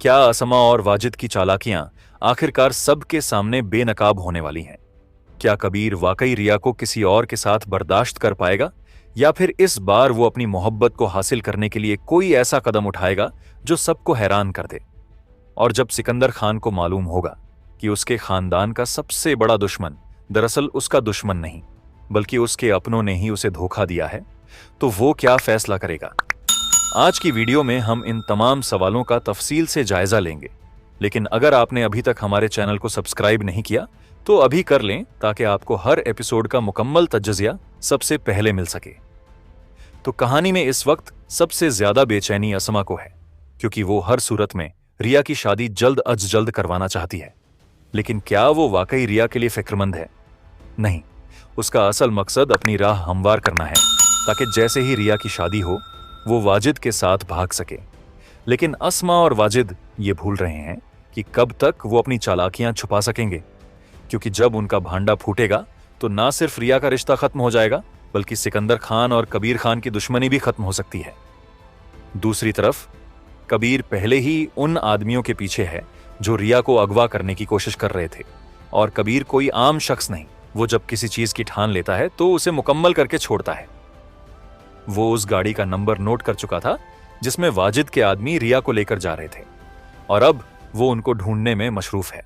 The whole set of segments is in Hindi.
क्या असमा और वाजिद की चालाकियां आखिरकार सबके सामने बेनकाब होने वाली हैं? क्या कबीर वाकई रिया को किसी और के साथ बर्दाश्त कर पाएगा, या फिर इस बार वो अपनी मोहब्बत को हासिल करने के लिए कोई ऐसा कदम उठाएगा जो सबको हैरान कर दे? और जब सिकंदर खान को मालूम होगा कि उसके खानदान का सबसे बड़ा दुश्मन दरअसल उसका दुश्मन नहीं बल्कि उसके अपनों ने ही उसे धोखा दिया है, तो वो क्या फैसला करेगा? आज की वीडियो में हम इन तमाम सवालों का तफसील से जायजा लेंगे। लेकिन अगर आपने अभी तक हमारे चैनल को सब्सक्राइब नहीं किया तो अभी कर लें, ताकि आपको हर एपिसोड का मुकम्मल तज्जिया सबसे पहले मिल सके। तो कहानी में इस वक्त सबसे ज्यादा बेचैनी असमा को है, क्योंकि वो हर सूरत में रिया की शादी जल्द अज जल्द करवाना चाहती है। लेकिन क्या वो वाकई रिया के लिए फिक्रमंद है? नहीं, उसका असल मकसद अपनी राह हमवार करना है, ताकि जैसे ही रिया की शादी हो वो वाजिद के साथ भाग सके। लेकिन असमा और वाजिद ये भूल रहे हैं कि कब तक वो अपनी चालाकियां छुपा सकेंगे, क्योंकि जब उनका भांडा फूटेगा तो ना सिर्फ रिया का रिश्ता खत्म हो जाएगा, बल्कि सिकंदर खान और कबीर खान की दुश्मनी भी खत्म हो सकती है। दूसरी तरफ कबीर पहले ही उन आदमियों के पीछे है जो रिया को अगवा करने की कोशिश कर रहे थे, और कबीर कोई आम शख्स नहीं। वो जब किसी चीज की ठान लेता है तो उसे मुकम्मल करके छोड़ता है। वो उस गाड़ी का नंबर नोट कर चुका था जिसमें वाजिद के आदमी रिया को लेकर जा रहे थे, और अब वो उनको ढूंढने में मशरूफ है।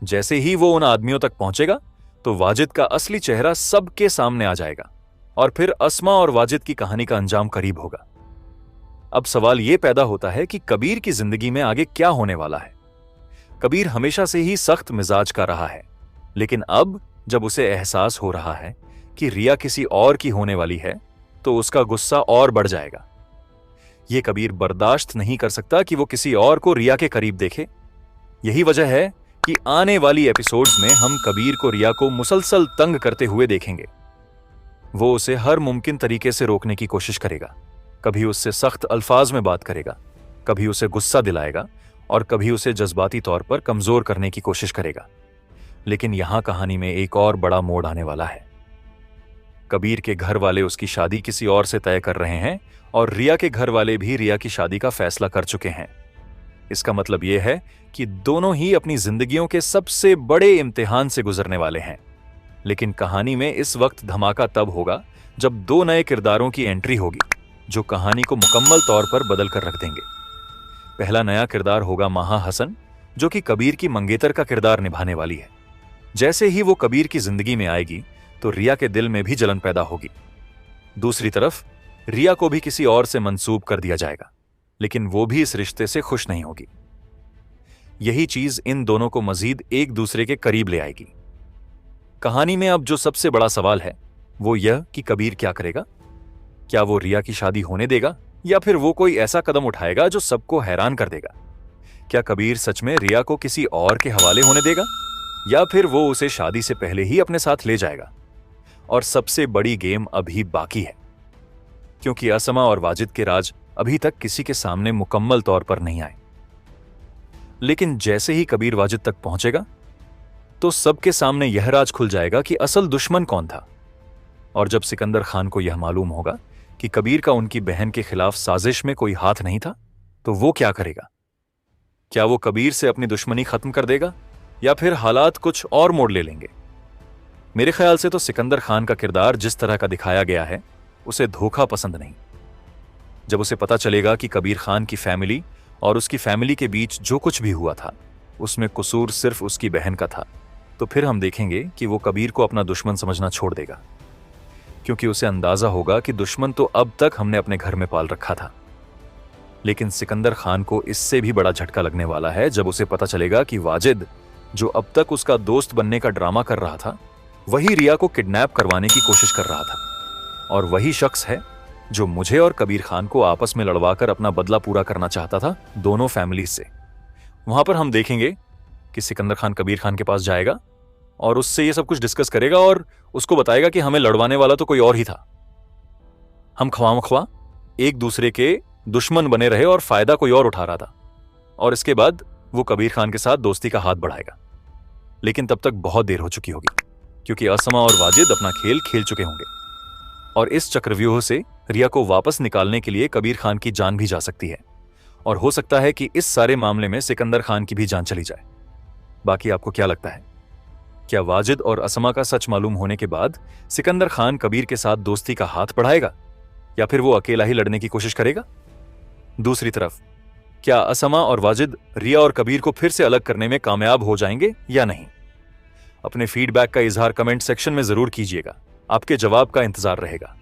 जैसे ही वो उन आदमियों तक पहुंचेगा तो वाजिद का असली चेहरा सबके सामने आ जाएगा, और फिर असमा और वाजिद की कहानी का अंजाम करीब होगा। अब सवाल यह पैदा होता है कि कबीर की जिंदगी में आगे क्या होने वाला है। कबीर हमेशा से ही सख्त मिजाज का रहा है, लेकिन अब जब उसे एहसास हो रहा है कि रिया किसी और की होने वाली है तो उसका गुस्सा और बढ़ जाएगा। यह कबीर बर्दाश्त नहीं कर सकता कि वो किसी और को रिया के करीब देखे। यही वजह है कि आने वाली एपिसोड्स में हम कबीर को रिया को मुसलसल तंग करते हुए देखेंगे। वो उसे हर मुमकिन तरीके से रोकने की कोशिश करेगा। कभी उससे सख्त अल्फाज में बात करेगा, कभी उसे गुस्सा दिलाएगा, और कभी उसे जज्बाती तौर पर कमजोर करने की कोशिश करेगा। लेकिन यहां कहानी में एक और बड़ा मोड़ आने वाला है। कबीर के घर वाले उसकी शादी किसी और से तय कर रहे हैं, और रिया के घर वाले भी रिया की शादी का फैसला कर चुके हैं। इसका मतलब यह है कि दोनों ही अपनी जिंदगियों के सबसे बड़े इम्तिहान से गुजरने वाले हैं। लेकिन कहानी में इस वक्त धमाका तब होगा जब दो नए किरदारों की एंट्री होगी जो कहानी को मुकम्मल तौर पर बदल कर रख देंगे। पहला नया किरदार होगा माहा हसन, जो कि कबीर की मंगेतर का किरदार निभाने वाली है। जैसे ही वो कबीर की जिंदगी में आएगी तो रिया के दिल में भी जलन पैदा होगी। दूसरी तरफ रिया को भी किसी और से मंसूब कर दिया जाएगा, लेकिन वो भी इस रिश्ते से खुश नहीं होगी। यही चीज इन दोनों को मजीद एक दूसरे के करीब ले आएगी। कहानी में अब जो सबसे बड़ा सवाल है वो यह कि कबीर क्या करेगा। क्या वो रिया की शादी होने देगा, या फिर वो कोई ऐसा कदम उठाएगा जो सबको हैरान कर देगा? क्या कबीर सच में रिया को किसी और के हवाले होने देगा, या फिर वो उसे शादी से पहले ही अपने साथ ले जाएगा? और सबसे बड़ी गेम अभी बाकी है, क्योंकि असमा और वाजिद के राज अभी तक किसी के सामने मुकम्मल तौर पर नहीं आए। लेकिन जैसे ही कबीर वाजिद तक पहुंचेगा तो सबके सामने यह राज खुल जाएगा कि असल दुश्मन कौन था। और जब सिकंदर खान को यह मालूम होगा कि कबीर का उनकी बहन के खिलाफ साजिश में कोई हाथ नहीं था, तो वो क्या करेगा? क्या वो कबीर से अपनी दुश्मनी खत्म कर देगा, या फिर हालात कुछ और मोड़ ले लेंगे? मेरे ख्याल से तो सिकंदर खान का किरदार जिस तरह का दिखाया गया है उसे धोखा पसंद नहीं। जब उसे पता चलेगा कि कबीर खान की फैमिली और उसकी फैमिली के बीच जो कुछ भी हुआ था उसमें कसूर सिर्फ उसकी बहन का था, तो फिर हम देखेंगे कि वो कबीर को अपना दुश्मन समझना छोड़ देगा, क्योंकि उसे अंदाजा होगा कि दुश्मन तो अब तक हमने अपने घर में पाल रखा था। लेकिन सिकंदर खान को इससे भी बड़ा झटका लगने वाला है जब उसे पता चलेगा कि वाजिद, जो अब तक उसका दोस्त बनने का ड्रामा कर रहा था, वही रिया को किडनैप करवाने की कोशिश कर रहा था, और वही शख्स है जो मुझे और कबीर खान को आपस में लड़वाकर अपना बदला पूरा करना चाहता था दोनों फैमिलीज से। वहां पर हम देखेंगे कि सिकंदर खान कबीर खान के पास जाएगा और उससे ये सब कुछ डिस्कस करेगा और उसको बताएगा कि हमें लड़वाने वाला तो कोई और ही था। हम ख्वामख्वा एक दूसरे के दुश्मन बने रहे और फायदा कोई और उठा रहा था, और इसके बाद वो कबीर खान के साथ दोस्ती का हाथ बढ़ाएगा। लेकिन तब तक बहुत देर हो चुकी होगी, क्योंकि असमा और वाजिद अपना खेल खेल चुके होंगे, और इस चक्रव्यूह से रिया को वापस निकालने के लिए कबीर खान की जान भी जा सकती है। और हो सकता है कि इस सारे मामले में सिकंदर खान की भी जान चली जाए। बाकी आपको क्या लगता है? क्या वाजिद और असमा का सच मालूम होने के बाद सिकंदर खान कबीर के साथ दोस्ती का हाथ बढ़ाएगा या फिर वो अकेला ही लड़ने की कोशिश करेगा? दूसरी तरफ, क्या असमा और वाजिद रिया और कबीर को फिर से अलग करने में कामयाब हो जाएंगे या नहीं? अपने फीडबैक का इजहार कमेंट सेक्शन में जरूर कीजिएगा। आपके जवाब का इंतजार रहेगा।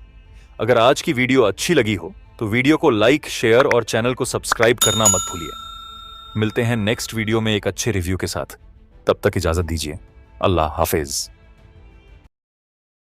अगर आज की वीडियो अच्छी लगी हो तो वीडियो को लाइक, शेयर और चैनल को सब्सक्राइब करना मत भूलिए। मिलते हैं नेक्स्ट वीडियो में एक अच्छे रिव्यू के साथ। तब तक इजाजत दीजिए। अल्लाह हाफिज।